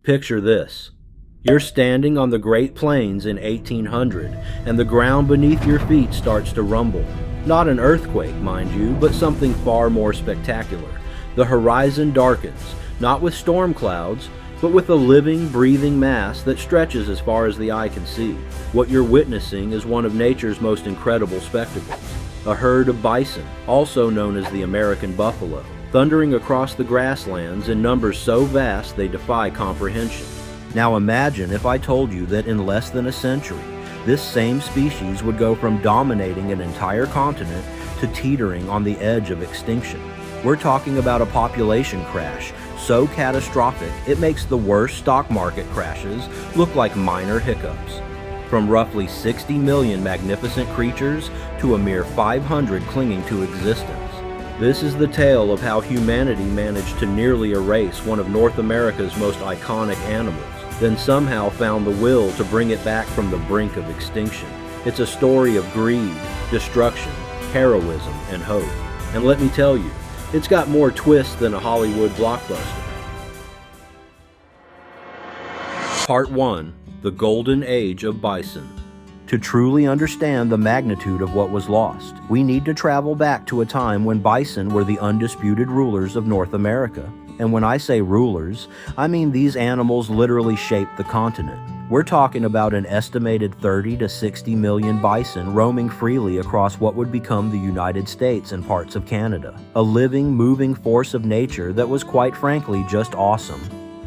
Picture this. You're standing on the Great Plains in 1800, and the ground beneath your feet starts to rumble. Not an earthquake, mind you, but something far more spectacular. The horizon darkens, not with storm clouds, but with a living, breathing mass that stretches as far as the eye can see. What you're witnessing is one of nature's most incredible spectacles. A herd of bison, also known as the American buffalo, thundering across the grasslands in numbers so vast they defy comprehension. Now imagine if I told you that in less than a century, this same species would go from dominating an entire continent to teetering on the edge of extinction. We're talking about a population crash so catastrophic it makes the worst stock market crashes look like minor hiccups. From roughly 60 million magnificent creatures to a mere 500 clinging to existence. This is the tale of how humanity managed to nearly erase one of North America's most iconic animals, then somehow found the will to bring it back from the brink of extinction. It's a story of greed, destruction, heroism, and hope. And let me tell you, it's got more twists than a Hollywood blockbuster. Part 1. The Golden Age of Bison. To truly understand the magnitude of what was lost, we need to travel back to a time when bison were the undisputed rulers of North America. And when I say rulers, I mean these animals literally shaped the continent. We're talking about an estimated 30 to 60 million bison roaming freely across what would become the United States and parts of Canada. A living, moving force of nature that was quite frankly just awesome.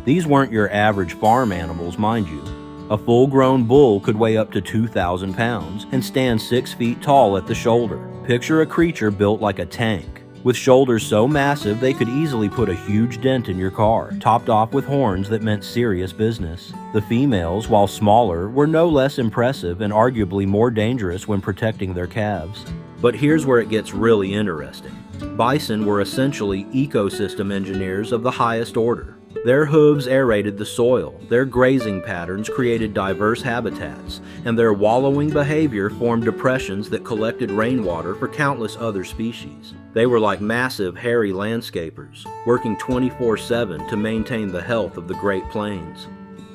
These weren't your average farm animals, mind you. A full-grown bull could weigh up to 2,000 pounds and stand 6 feet tall at the shoulder. Picture a creature built like a tank, with shoulders so massive they could easily put a huge dent in your car, topped off with horns that meant serious business. The females, while smaller, were no less impressive and arguably more dangerous when protecting their calves. But here's where it gets really interesting. Bison were essentially ecosystem engineers of the highest order. Their hooves aerated the soil, their grazing patterns created diverse habitats, and their wallowing behavior formed depressions that collected rainwater for countless other species. They were like massive, hairy landscapers, working 24/7 to maintain the health of the Great Plains.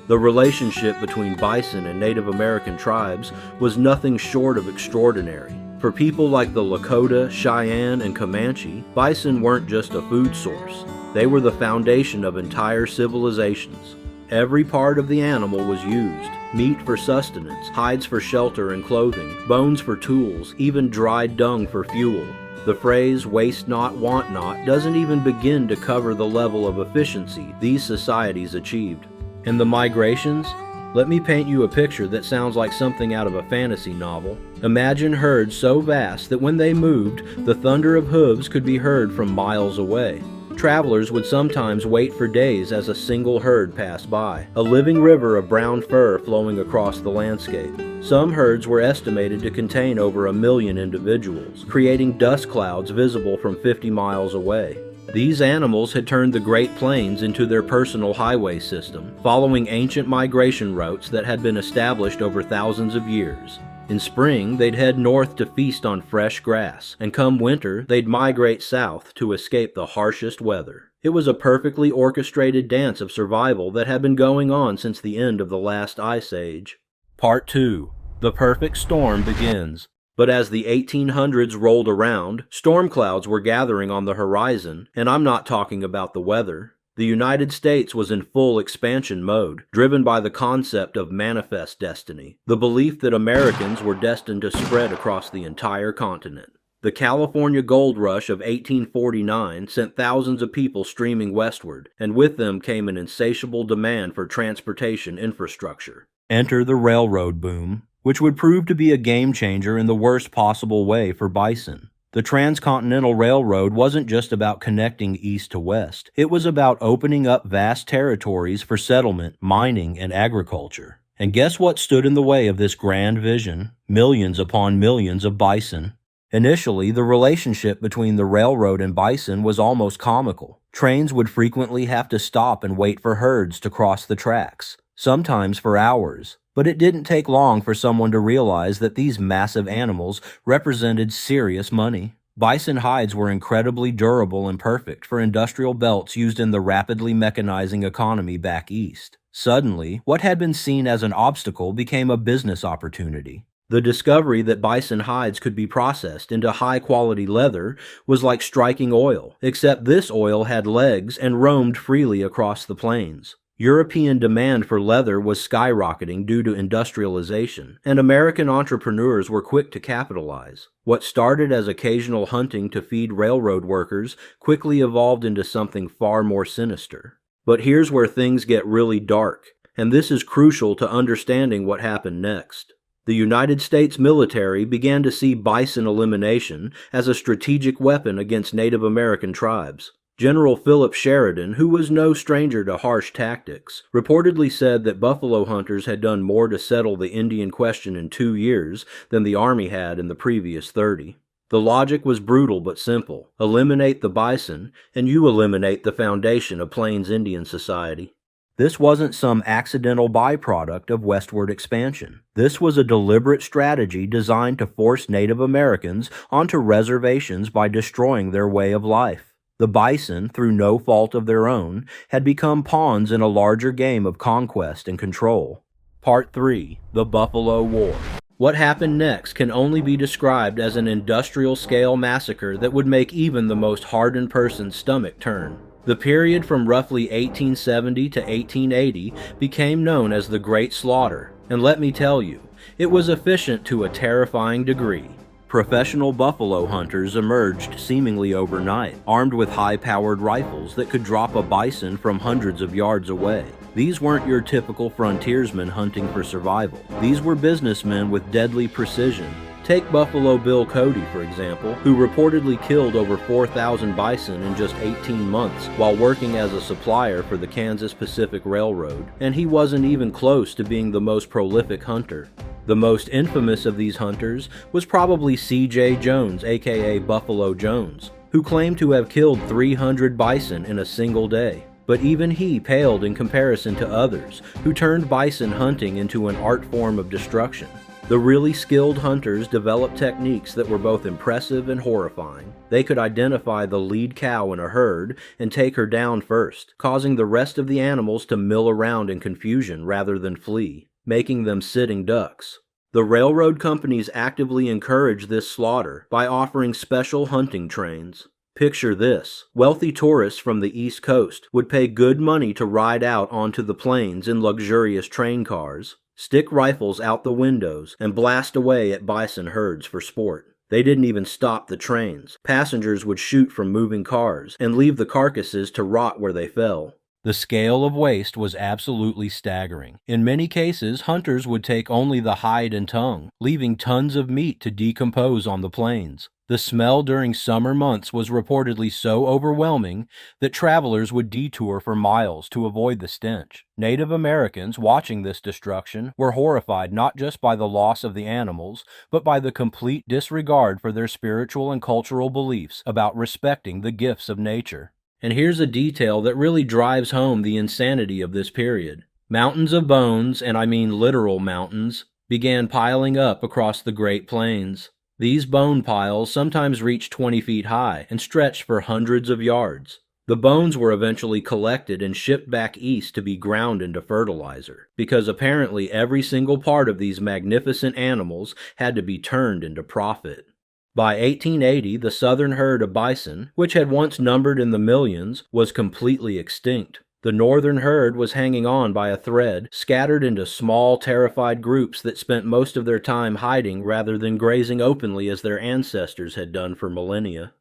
The relationship between bison and Native American tribes was nothing short of extraordinary. For people like the Lakota, Cheyenne, and Comanche, bison weren't just a food source. They were the foundation of entire civilizations. Every part of the animal was used. Meat for sustenance, hides for shelter and clothing, bones for tools, even dried dung for fuel. The phrase waste not, want not doesn't even begin to cover the level of efficiency these societies achieved. And the migrations? Let me paint you a picture that sounds like something out of a fantasy novel. Imagine herds so vast that when they moved, the thunder of hooves could be heard from miles away. Travelers would sometimes wait for days as a single herd passed by, a living river of brown fur flowing across the landscape. Some herds were estimated to contain over 1 million individuals, creating dust clouds visible from 50 miles away. These animals had turned the Great Plains into their personal highway system, following ancient migration routes that had been established over thousands of years. In spring, they'd head north to feast on fresh grass, and come winter, they'd migrate south to escape the harshest weather. It was a perfectly orchestrated dance of survival that had been going on since the end of the last ice age. Part 2. The perfect storm begins. But as the 1800s rolled around, storm clouds were gathering on the horizon, and I'm not talking about the weather. The United States was in full expansion mode, driven by the concept of manifest destiny, the belief that Americans were destined to spread across the entire continent. The California gold rush of 1849 sent thousands of people streaming westward, and with them came an insatiable demand for transportation infrastructure. Enter the railroad boom, which would prove to be a game changer in the worst possible way for bison. The Transcontinental Railroad wasn't just about connecting east to west. It was about opening up vast territories for settlement, mining, and agriculture. And guess what stood in the way of this grand vision? Millions upon millions of bison. Initially, the relationship between the railroad and bison was almost comical. Trains would frequently have to stop and wait for herds to cross the tracks, sometimes for hours. But it didn't take long for someone to realize that these massive animals represented serious money. Bison hides were incredibly durable and perfect for industrial belts used in the rapidly mechanizing economy back east. Suddenly, what had been seen as an obstacle became a business opportunity. The discovery that bison hides could be processed into high-quality leather was like striking oil, except this oil had legs and roamed freely across the plains. European demand for leather was skyrocketing due to industrialization, and American entrepreneurs were quick to capitalize. What started as occasional hunting to feed railroad workers quickly evolved into something far more sinister. But here's where things get really dark, and this is crucial to understanding what happened next. The United States military began to see bison elimination as a strategic weapon against Native American tribes. General Philip Sheridan, who was no stranger to harsh tactics, reportedly said that buffalo hunters had done more to settle the Indian question in 2 years than the Army had in the previous 30. The logic was brutal but simple. Eliminate the bison, and you eliminate the foundation of Plains Indian society. This wasn't some accidental byproduct of westward expansion. This was a deliberate strategy designed to force Native Americans onto reservations by destroying their way of life. The bison, through no fault of their own, had become pawns in a larger game of conquest and control. Part 3. The Buffalo War. What happened next can only be described as an industrial-scale massacre that would make even the most hardened person's stomach turn. The period from roughly 1870 to 1880 became known as the Great Slaughter, and let me tell you, it was efficient to a terrifying degree. Professional buffalo hunters emerged seemingly overnight, armed with high-powered rifles that could drop a bison from hundreds of yards away. These weren't your typical frontiersmen hunting for survival. These were businessmen with deadly precision. Take Buffalo Bill Cody, for example, who reportedly killed over 4,000 bison in just 18 months while working as a supplier for the Kansas Pacific Railroad, and he wasn't even close to being the most prolific hunter. The most infamous of these hunters was probably C.J. Jones, aka Buffalo Jones, who claimed to have killed 300 bison in a single day. But even he paled in comparison to others who turned bison hunting into an art form of destruction. The really skilled hunters developed techniques that were both impressive and horrifying. They could identify the lead cow in a herd and take her down first, causing the rest of the animals to mill around in confusion rather than flee, making them sitting ducks. The railroad companies actively encouraged this slaughter by offering special hunting trains. Picture this. Wealthy tourists from the East Coast would pay good money to ride out onto the plains in luxurious train cars, stick rifles out the windows, and blast away at bison herds for sport. They didn't even stop the trains. Passengers would shoot from moving cars and leave the carcasses to rot where they fell. The scale of waste was absolutely staggering. In many cases, hunters would take only the hide and tongue, leaving tons of meat to decompose on the plains. The smell during summer months was reportedly so overwhelming that travelers would detour for miles to avoid the stench. Native Americans watching this destruction were horrified not just by the loss of the animals, but by the complete disregard for their spiritual and cultural beliefs about respecting the gifts of nature. And here's a detail that really drives home the insanity of this period. Mountains of bones, and I mean literal mountains, began piling up across the Great Plains. These bone piles sometimes reached 20 feet high and stretched for hundreds of yards. The bones were eventually collected and shipped back east to be ground into fertilizer, because apparently every single part of these magnificent animals had to be turned into profit. By 1880, the southern herd of bison, which had once numbered in the millions, was completely extinct. The northern herd was hanging on by a thread, scattered into small, terrified groups that spent most of their time hiding rather than grazing openly as their ancestors had done for millennia.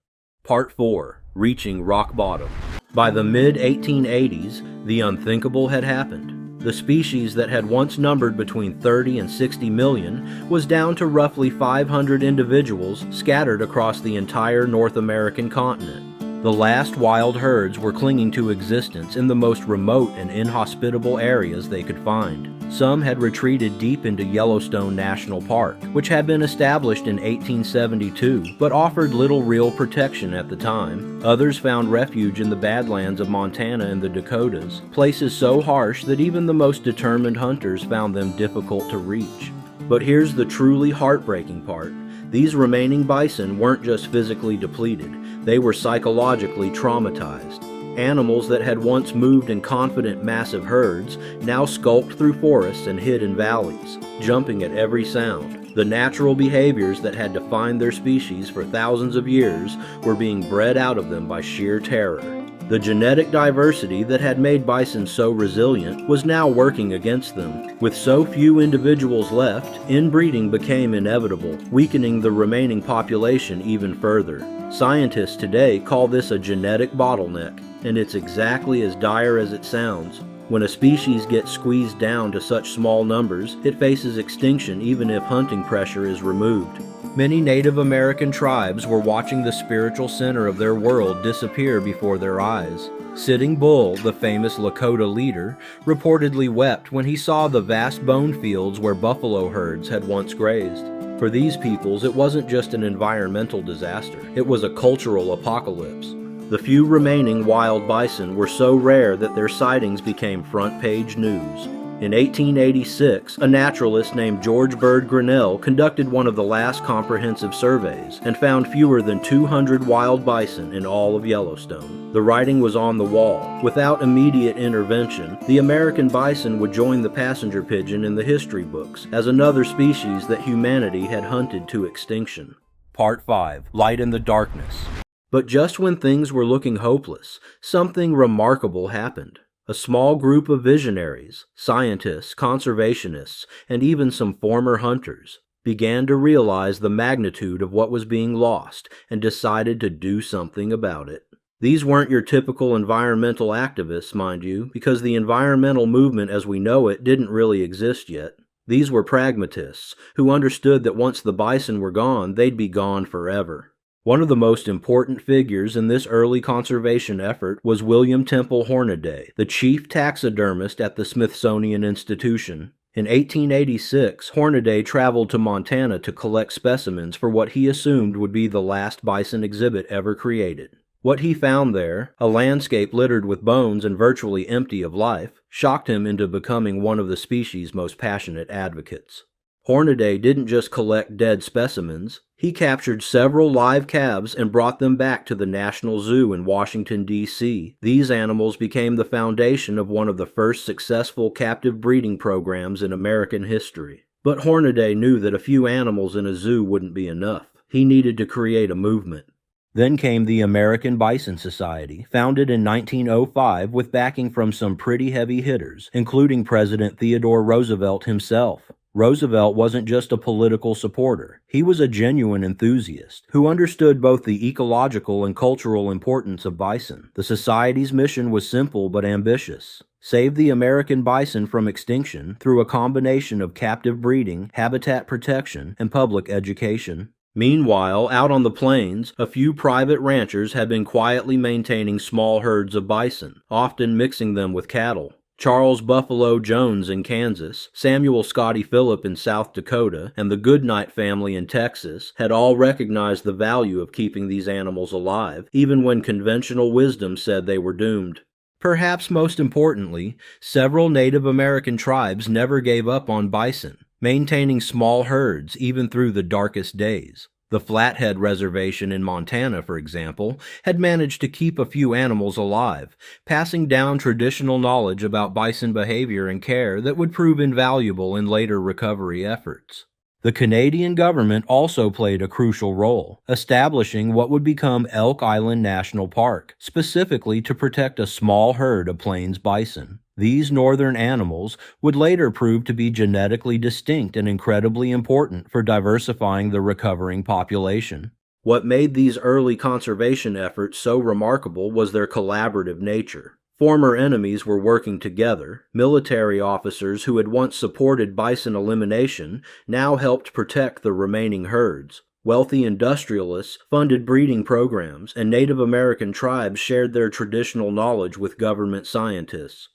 Part 4. Reaching rock bottom. By the mid-1880s, the unthinkable had happened. The species that had once numbered between 30 and 60 million was down to roughly 500 individuals scattered across the entire North American continent. The last wild herds were clinging to existence in the most remote and inhospitable areas they could find. Some had retreated deep into Yellowstone National Park, which had been established in 1872, but offered little real protection at the time. Others found refuge in the Badlands of Montana and the Dakotas, places so harsh that even the most determined hunters found them difficult to reach. But here's the truly heartbreaking part. These remaining bison weren't just physically depleted, they were psychologically traumatized. Animals that had once moved in confident, massive herds now skulked through forests and hid in valleys, jumping at every sound. The natural behaviors that had defined their species for thousands of years were being bred out of them by sheer terror. The genetic diversity that had made bison so resilient was now working against them. With so few individuals left, inbreeding became inevitable, weakening the remaining population even further. Scientists today call this a genetic bottleneck, and it's exactly as dire as it sounds. When a species gets squeezed down to such small numbers, it faces extinction even if hunting pressure is removed. Many Native American tribes were watching the spiritual center of their world disappear before their eyes. Sitting Bull, the famous Lakota leader, reportedly wept when he saw the vast bone fields where buffalo herds had once grazed. For these peoples, it wasn't just an environmental disaster, it was a cultural apocalypse. The few remaining wild bison were so rare that their sightings became front-page news. In 1886, a naturalist named George Bird Grinnell conducted one of the last comprehensive surveys and found fewer than 200 wild bison in all of Yellowstone. The writing was on the wall. Without immediate intervention, the American bison would join the passenger pigeon in the history books as another species that humanity had hunted to extinction. Part 5. Light in the Darkness. But just when things were looking hopeless, something remarkable happened. A small group of visionaries, scientists, conservationists, and even some former hunters began to realize the magnitude of what was being lost and decided to do something about it. These weren't your typical environmental activists, mind you, because the environmental movement as we know it didn't really exist yet. These were pragmatists who understood that once the bison were gone, they'd be gone forever. One of the most important figures in this early conservation effort was William Hornaday, the chief taxidermist at the Smithsonian Institution. In 1886, Hornaday traveled to Montana to collect specimens for what he assumed would be the last bison exhibit ever created. What he found there, a landscape littered with bones and virtually empty of life, shocked him into becoming one of the species' most passionate advocates. Hornaday didn't just collect dead specimens, he captured several live calves and brought them back to the National Zoo in Washington, D.C. These animals became the foundation of one of the first successful captive breeding programs in American history. But Hornaday knew that a few animals in a zoo wouldn't be enough. He needed to create a movement. Then came the American Bison Society, founded in 1905 with backing from some pretty heavy hitters, including President Theodore Roosevelt himself. Roosevelt wasn't just a political supporter. He was a genuine enthusiast who understood both the ecological and cultural importance of bison. The society's mission was simple but ambitious. Save the American bison from extinction through a combination of captive breeding, habitat protection, and public education. Meanwhile, out on the plains, a few private ranchers had been quietly maintaining small herds of bison, often mixing them with cattle. Charles Buffalo Jones in Kansas, Samuel Scotty Phillip in South Dakota, and the Goodnight family in Texas had all recognized the value of keeping these animals alive, even when conventional wisdom said they were doomed. Perhaps most importantly, several Native American tribes never gave up on bison, maintaining small herds even through the darkest days. The Flathead Reservation in Montana, for example, had managed to keep a few animals alive, passing down traditional knowledge about bison behavior and care that would prove invaluable in later recovery efforts. The Canadian government also played a crucial role, establishing what would become Elk Island National Park, specifically to protect a small herd of plains bison. These northern animals would later prove to be genetically distinct and incredibly important for diversifying the recovering population. What made these early conservation efforts so remarkable was their collaborative nature. Former enemies were working together. Military officers who had once supported bison elimination now helped protect the remaining herds. Wealthy industrialists funded breeding programs, and Native American tribes shared their traditional knowledge with government scientists.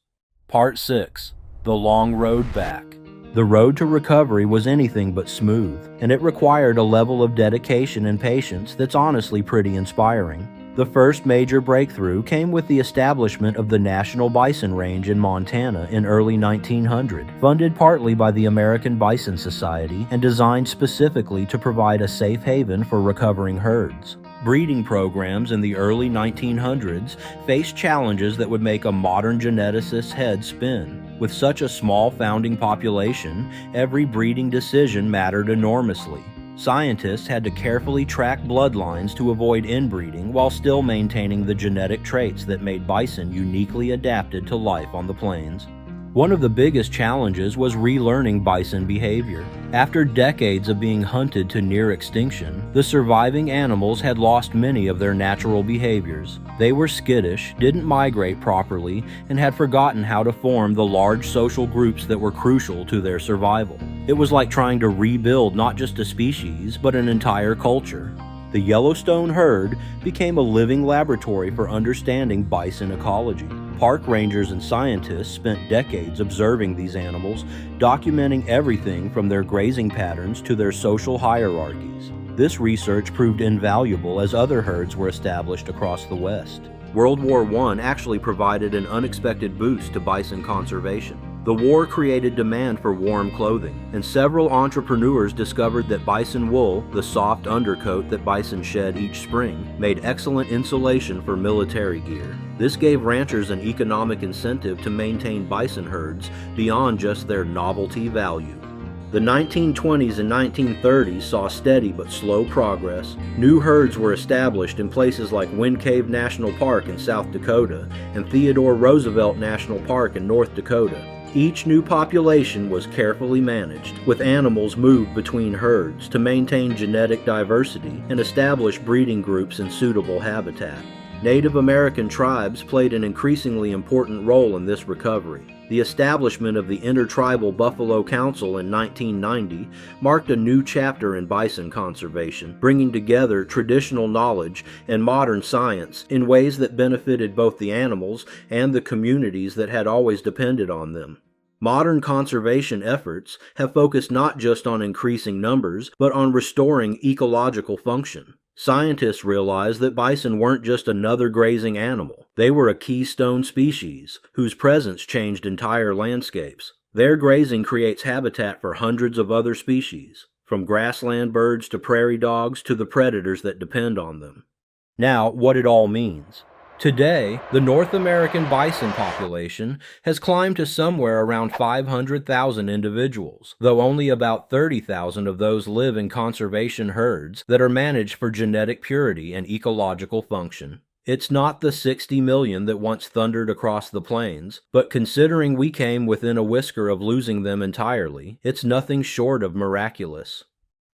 Part 6. The Long Road Back. The road to recovery was anything but smooth, and it required a level of dedication and patience that's honestly pretty inspiring. The first major breakthrough came with the establishment of the National Bison Range in Montana in early 1900, funded partly by the American Bison Society and designed specifically to provide a safe haven for recovering herds. Breeding programs in the early 1900s faced challenges that would make a modern geneticist's head spin. With such a small founding population, every breeding decision mattered enormously. Scientists had to carefully track bloodlines to avoid inbreeding while still maintaining the genetic traits that made bison uniquely adapted to life on the plains. One of the biggest challenges was relearning bison behavior. After decades of being hunted to near extinction, the surviving animals had lost many of their natural behaviors. They were skittish, didn't migrate properly, and had forgotten how to form the large social groups that were crucial to their survival. It was like trying to rebuild not just a species, but an entire culture. The Yellowstone herd became a living laboratory for understanding bison ecology. Park rangers and scientists spent decades observing these animals, documenting everything from their grazing patterns to their social hierarchies. This research proved invaluable as other herds were established across the West. World War I actually provided an unexpected boost to bison conservation. The war created demand for warm clothing, and several entrepreneurs discovered that bison wool, the soft undercoat that bison shed each spring, made excellent insulation for military gear. This gave ranchers an economic incentive to maintain bison herds beyond just their novelty value. The 1920s and 1930s saw steady but slow progress. New herds were established in places like Wind Cave National Park in South Dakota and Theodore Roosevelt National Park in North Dakota. Each new population was carefully managed, with animals moved between herds to maintain genetic diversity and establish breeding groups in suitable habitat. Native American tribes played an increasingly important role in this recovery. The establishment of the Intertribal Buffalo Council in 1990 marked a new chapter in bison conservation, bringing together traditional knowledge and modern science in ways that benefited both the animals and the communities that had always depended on them. Modern conservation efforts have focused not just on increasing numbers, but on restoring ecological function. Scientists realized that bison weren't just another grazing animal. They were a keystone species, whose presence changed entire landscapes. Their grazing creates habitat for hundreds of other species, from grassland birds to prairie dogs to the predators that depend on them. Now, what it all means. Today, the North American bison population has climbed to somewhere around 500,000 individuals, though only about 30,000 of those live in conservation herds that are managed for genetic purity and ecological function. It's not the 60 million that once thundered across the plains, but considering we came within a whisker of losing them entirely, it's nothing short of miraculous.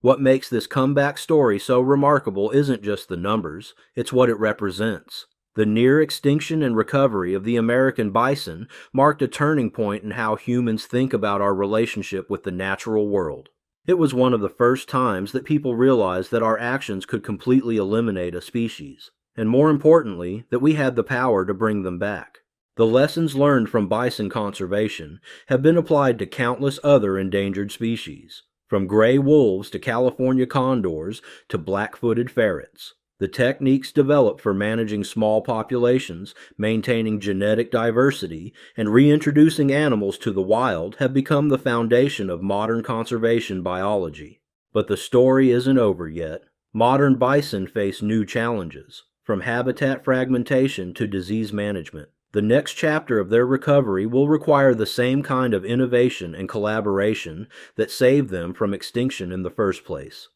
What makes this comeback story so remarkable isn't just the numbers, it's what it represents. The near extinction and recovery of the American bison marked a turning point in how humans think about our relationship with the natural world. It was one of the first times that people realized that our actions could completely eliminate a species, and more importantly, that we had the power to bring them back. The lessons learned from bison conservation have been applied to countless other endangered species, from gray wolves to California condors to black-footed ferrets. The techniques developed for managing small populations, maintaining genetic diversity, and reintroducing animals to the wild have become the foundation of modern conservation biology. But the story isn't over yet. Modern bison face new challenges, from habitat fragmentation to disease management. The next chapter of their recovery will require the same kind of innovation and collaboration that saved them from extinction in the first place.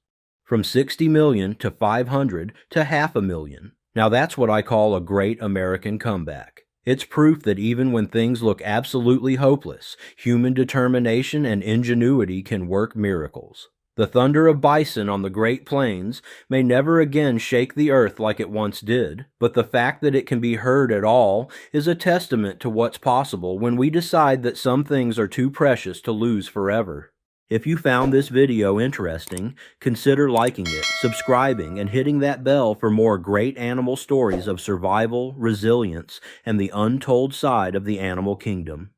From 60 million to 500 to 500,000. Now that's what I call a great American comeback. It's proof that even when things look absolutely hopeless, human determination and ingenuity can work miracles. The thunder of bison on the Great Plains may never again shake the earth like it once did, but the fact that it can be heard at all is a testament to what's possible when we decide that some things are too precious to lose forever. If you found this video interesting, consider liking it, subscribing, and hitting that bell for more great animal stories of survival, resilience, and the untold side of the animal kingdom.